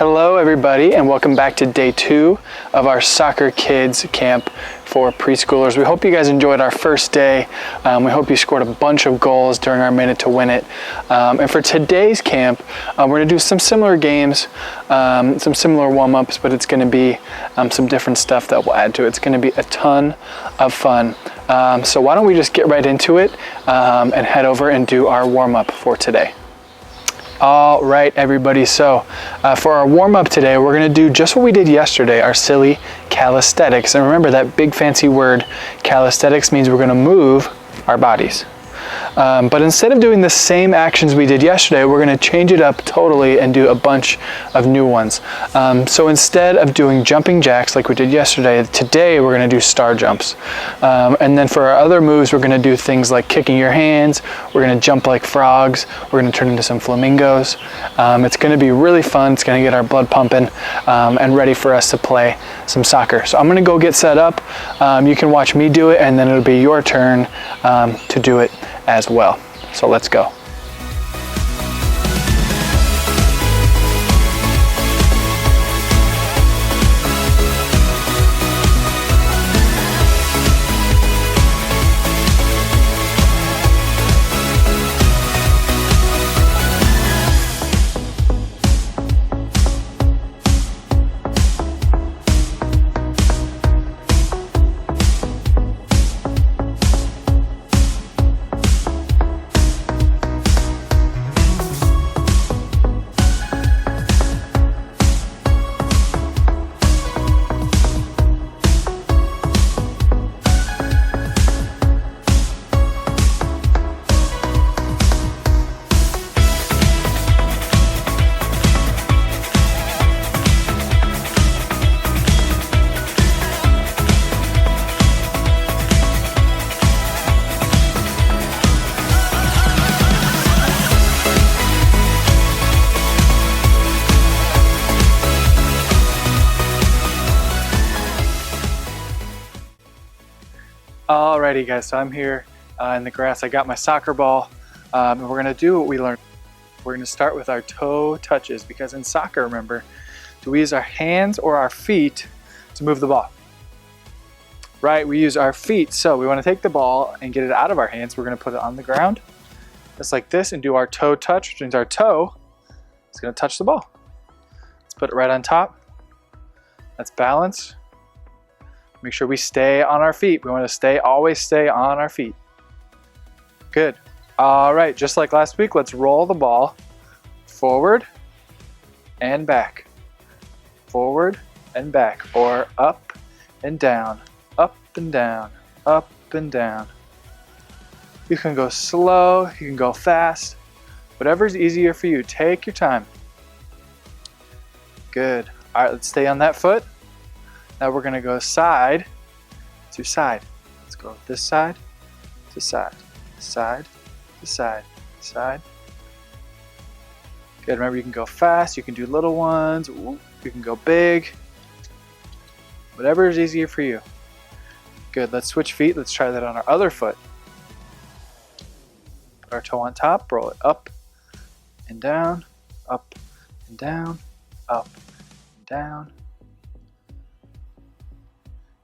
Hello everybody, and welcome back to day 2 of our SoccerKids Camp for preschoolers. We hope you guys enjoyed our first day. We hope you scored a bunch of goals during our minute to win it. And for today's camp, we're going to do some similar games, some similar warm-ups, but it's going to be some different stuff that we'll add to it. It's going to be a ton of fun. So why don't we just get right into it and head over and do our warm-up for today. All right, everybody, so for our warm-up today, we're going to do just what we did yesterday, our silly calisthenics. And remember, that big fancy word calisthenics means we're going to move our bodies. But instead of doing the same actions we did yesterday, we're going to change it up totally and do a bunch of new ones. So instead of doing jumping jacks like we did yesterday, today we're going to do star jumps. And then for our other moves, we're going to do things like kicking your hands, we're going to jump like frogs, we're going to turn into some flamingos. It's going to be really fun. It's going to get our blood pumping and ready for us to play some soccer. So I'm going to go get set up. You can watch me do it, and then it'll be your turn to do it as well. So let's go. Alrighty guys, so I'm here in the grass. I got my soccer ball, and we're going to do what we learned. We're going to start with our toe touches, because in soccer, remember, do we use our hands or our feet to move the ball? Right, we use our feet. So we want to take the ball and get it out of our hands. We're going to put it on the ground, just like this, and do our toe touch, which means our toe is going to touch the ball. Let's put it right on top. That's balance. Make sure we stay on our feet. We want to always stay on our feet. Good. All right, just like last week, let's roll the ball forward and back. Forward and back, or up and down, up and down, up and down. You can go slow, you can go fast, whatever's easier for you. Take your time. Good. All right, let's stay on that foot. Now we're going to go side to side. Let's go this side to side, side to side, side. Good. Remember, you can go fast, you can do little ones, you can go big. Whatever is easier for you. Good. Let's switch feet. Let's try that on our other foot. Put our toe on top, roll it up and down, up and down, up and down.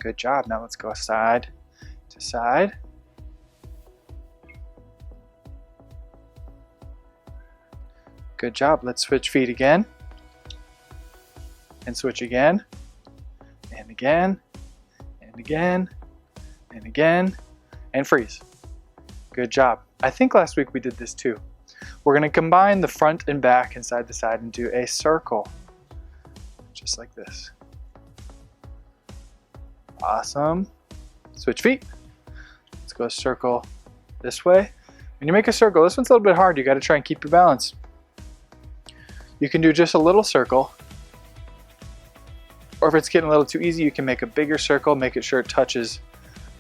Good job. Now let's go side to side. Good job. Let's switch feet again. And switch again. And again. And again. And again. And freeze. Good job. I think last week we did this too. We're going to combine the front and back and side to side and do a circle. Just like this. Awesome. Switch feet. Let's go circle this way. When you make a circle, this one's a little bit hard. You got to try and keep your balance. You can do just a little circle. Or if it's getting a little too easy, you can make a bigger circle, make it sure it touches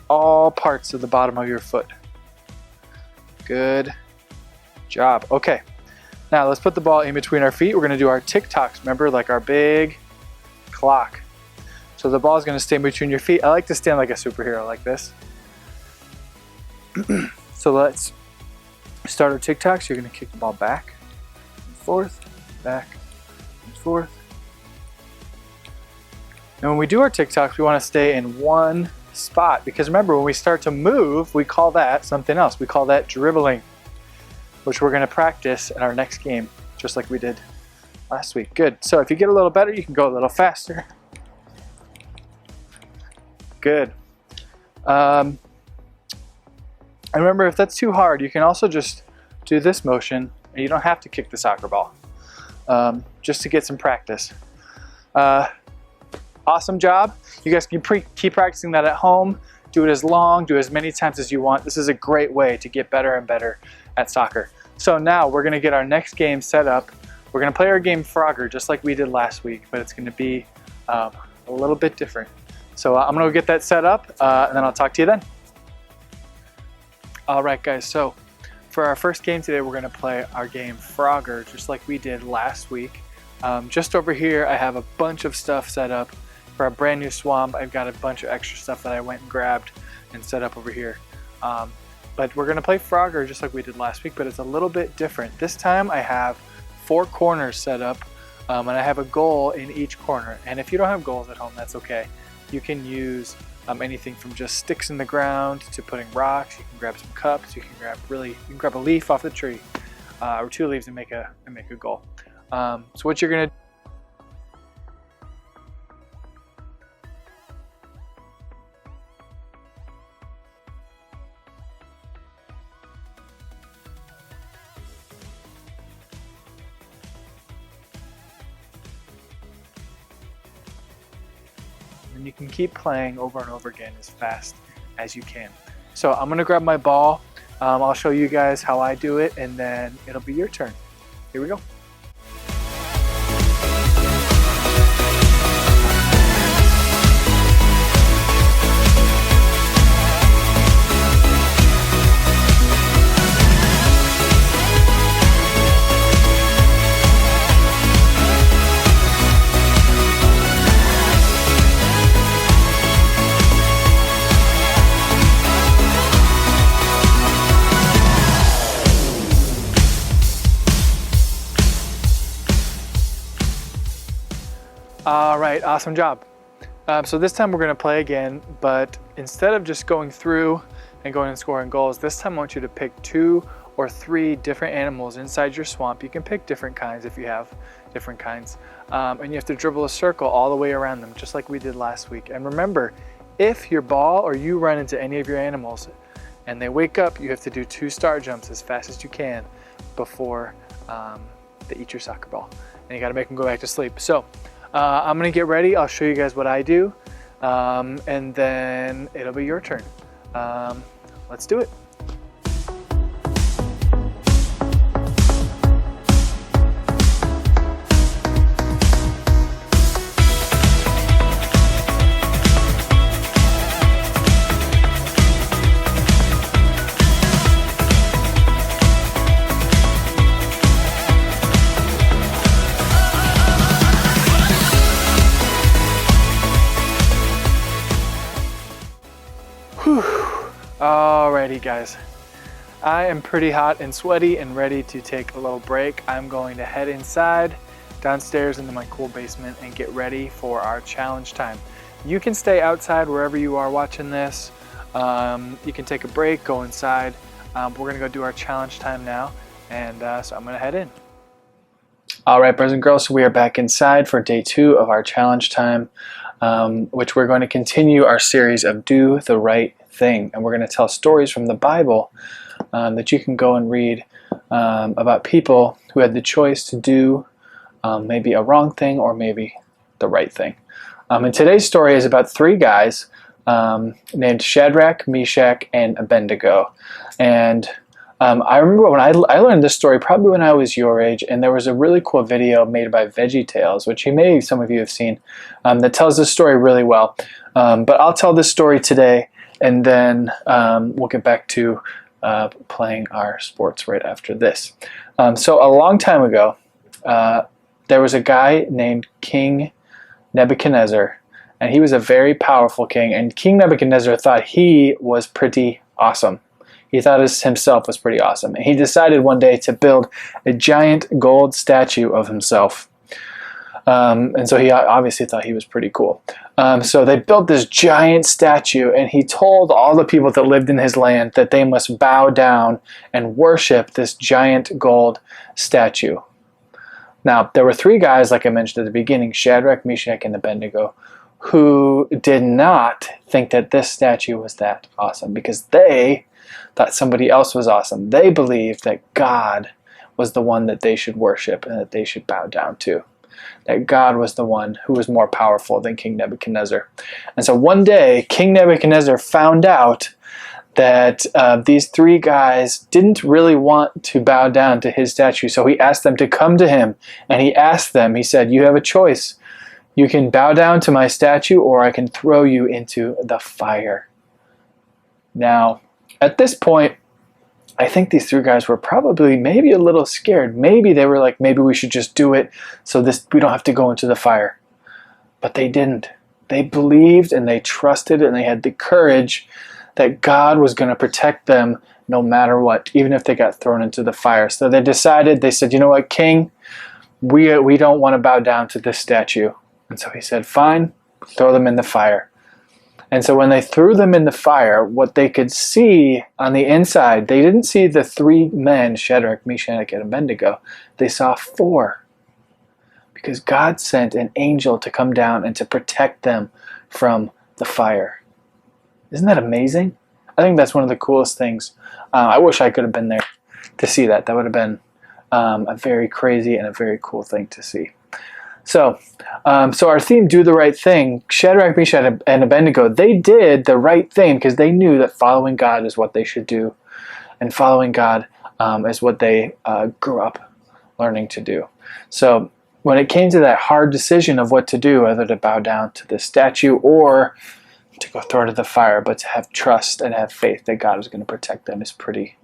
all parts of the bottom of your foot. Good job. Okay. Now let's put the ball in between our feet. We're going to do our tick-tocks. Remember, like our big clock. So the ball is going to stay between your feet. I like to stand like a superhero like this. So let's start our TikToks. You're going to kick the ball back and forth, back and forth, And when we do our TikToks, we want to stay in one spot, because remember, when we start to move, we call that something else. We call that dribbling, which we're going to practice in our next game, just like we did last week. Good. So if you get a little better, you can go a little faster. Good. And remember, if that's too hard, you can also just do this motion, and you don't have to kick the soccer ball, just to get some practice. Awesome job. You guys can keep practicing that at home. Do it as long, do as many times as you want. This is a great way to get better and better at soccer. So now we're gonna get our next game set up. We're gonna play our game Frogger just like we did last week, but it's gonna be a little bit different. So I'm gonna go get that set up, and then I'll talk to you then. All right, guys, so for our first game today, we're gonna play our game Frogger just like we did last week. Just over here, I have a bunch of stuff set up. For a brand new swamp, I've got a bunch of extra stuff that I went and grabbed and set up over here. But we're gonna play Frogger just like we did last week, but it's a little bit different. This time I have 4 corners set up, and I have a goal in each corner. And if you don't have goals at home, that's okay. You can use anything from just sticks in the ground to putting rocks. You can grab some cups. You can grab a leaf off the tree, or 2 leaves and make a goal. So what you're gonna do, and you can keep playing over and over again as fast as you can. So I'm gonna grab my ball. I'll show you guys how I do it, and then it'll be your turn. Here we go. All right, awesome job. So this time we're gonna play again, but instead of just going through and going and scoring goals, this time I want you to pick 2 or 3 different animals inside your swamp. You can pick different kinds if you have different kinds. And you have to dribble a circle all the way around them, just like we did last week. And remember, if your ball or you run into any of your animals and they wake up, you have to do 2 star jumps as fast as you can before they eat your soccer ball. And you gotta make them go back to sleep. So I'm gonna get ready. I'll show you guys what I do, and then it'll be your turn. Let's do it. Alrighty guys, I am pretty hot and sweaty and ready to take a little break. I'm going to head inside, downstairs into my cool basement, and get ready for our challenge time. You can stay outside wherever you are watching this. You can take a break, go inside. We're gonna go do our challenge time now, and so I'm gonna head in. All right, boys and girls, so we are back inside for day 2 of our challenge time, which we're going to continue our series of Do the Right Thing. And we're going to tell stories from the Bible that you can go and read about people who had the choice to do maybe a wrong thing or maybe the right thing. And today's story is about 3 guys named Shadrach, Meshach, and Abednego. And I remember when I learned this story probably when I was your age, and there was a really cool video made by VeggieTales, which some of you have seen, that tells this story really well. But I'll tell this story today, and then we'll get back to playing our sports right after this. So a long time ago, there was a guy named King Nebuchadnezzar, and he was a very powerful king, and King Nebuchadnezzar thought he was pretty awesome. He thought himself was pretty awesome. And he decided one day to build a giant gold statue of himself. And so he obviously thought he was pretty cool. So they built this giant statue, and he told all the people that lived in his land that they must bow down and worship this giant gold statue. Now, there were 3 guys, like I mentioned at the beginning, Shadrach, Meshach, and Abednego, who did not think that this statue was that awesome because they thought somebody else was awesome. They believed that God was the one that they should worship and that they should bow down to. That God was the one who was more powerful than King Nebuchadnezzar. And so one day, King Nebuchadnezzar found out that these 3 guys didn't really want to bow down to his statue. So he asked them to come to him, and he asked them, he said, you have a choice. You can bow down to my statue, or I can throw you into the fire. Now, at this point, I think these 3 guys were probably maybe a little scared. Maybe they were like, maybe we should just do it so we don't have to go into the fire. But they didn't. They believed and they trusted and they had the courage that God was going to protect them no matter what, even if they got thrown into the fire. So they decided, they said, you know what, King, we don't want to bow down to this statue. And so he said, fine, throw them in the fire. And so when they threw them in the fire, what they could see on the inside, they didn't see the 3 men, Shadrach, Meshach, and Abednego. They saw 4. Because God sent an angel to come down and to protect them from the fire. Isn't that amazing? I think that's one of the coolest things. I wish I could have been there to see that. That would have been a very crazy and a very cool thing to see. So our theme, do the right thing. Shadrach, Meshach, and Abednego, they did the right thing because they knew that following God is what they should do. And following God is what they grew up learning to do. So when it came to that hard decision of what to do, whether to bow down to the statue or to go throw it in the fire, but to have trust and have faith that God is going to protect them is pretty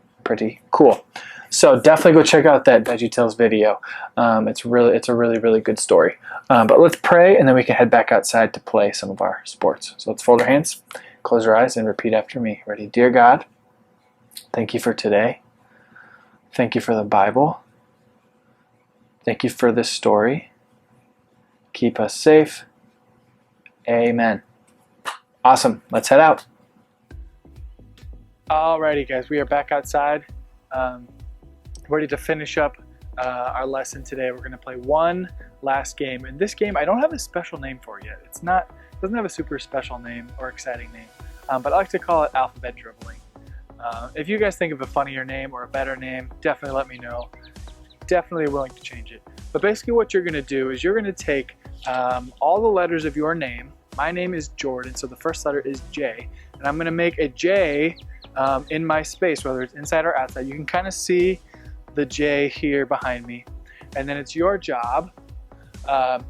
cool. So definitely go check out that VeggieTales video. It's a really good story. But let's pray, and then we can head back outside to play some of our sports. So let's fold our hands, close our eyes, and repeat after me. Ready? Dear God, thank you for today. Thank you for the Bible. Thank you for this story. Keep us safe. Amen. Awesome. Let's head out. Alrighty, guys. We are back outside. Ready to finish up our lesson today. We're going to play one last game. And this game, I don't have a special name for it yet. It doesn't have a super special name or exciting name, but I like to call it alphabet dribbling. If you guys think of a funnier name or a better name, definitely let me know. Definitely willing to change it. But basically what you're going to do is you're going to take all the letters of your name. My name is Jordan, so the first letter is J. And I'm going to make a J in my space, whether it's inside or outside. You can kind of see the J here behind me. And then it's your job to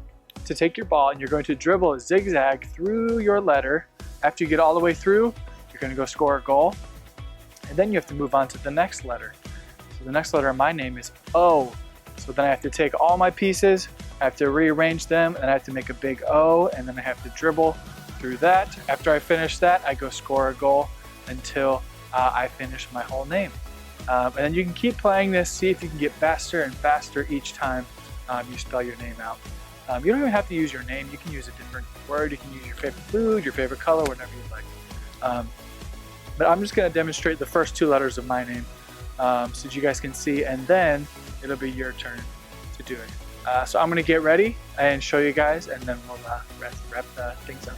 take your ball and you're going to dribble a zigzag through your letter. After you get all the way through, you're going to go score a goal. And then you have to move on to the next letter. So the next letter of my name is O. So then I have to take all my pieces, I have to rearrange them, and I have to make a big O, and then I have to dribble through that. After I finish that, I go score a goal until I finish my whole name. And then you can keep playing this, see if you can get faster and faster each time you spell your name out. You don't even have to use your name. You can use a different word. You can use your favorite food, your favorite color, whatever you like. But I'm just going to demonstrate the first 2 letters of my name so that you guys can see, and then it'll be your turn to do it. So I'm going to get ready and show you guys, and then we'll wrap things up.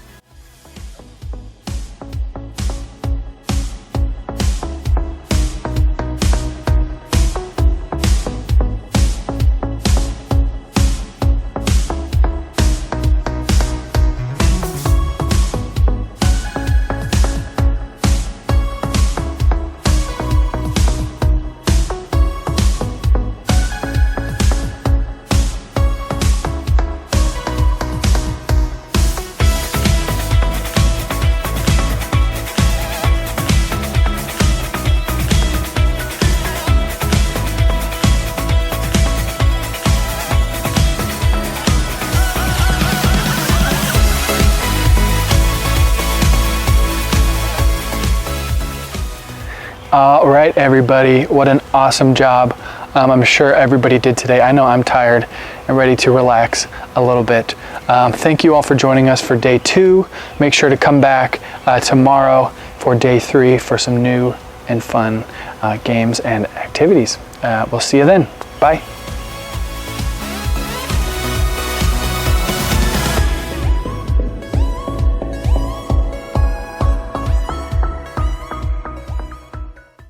All right, everybody, what an awesome job. I'm sure everybody did today. I know I'm tired and ready to relax a little bit. Thank you all for joining us for day 2. Make sure to come back tomorrow for day 3 for some new and fun games and activities. We'll see you then. Bye.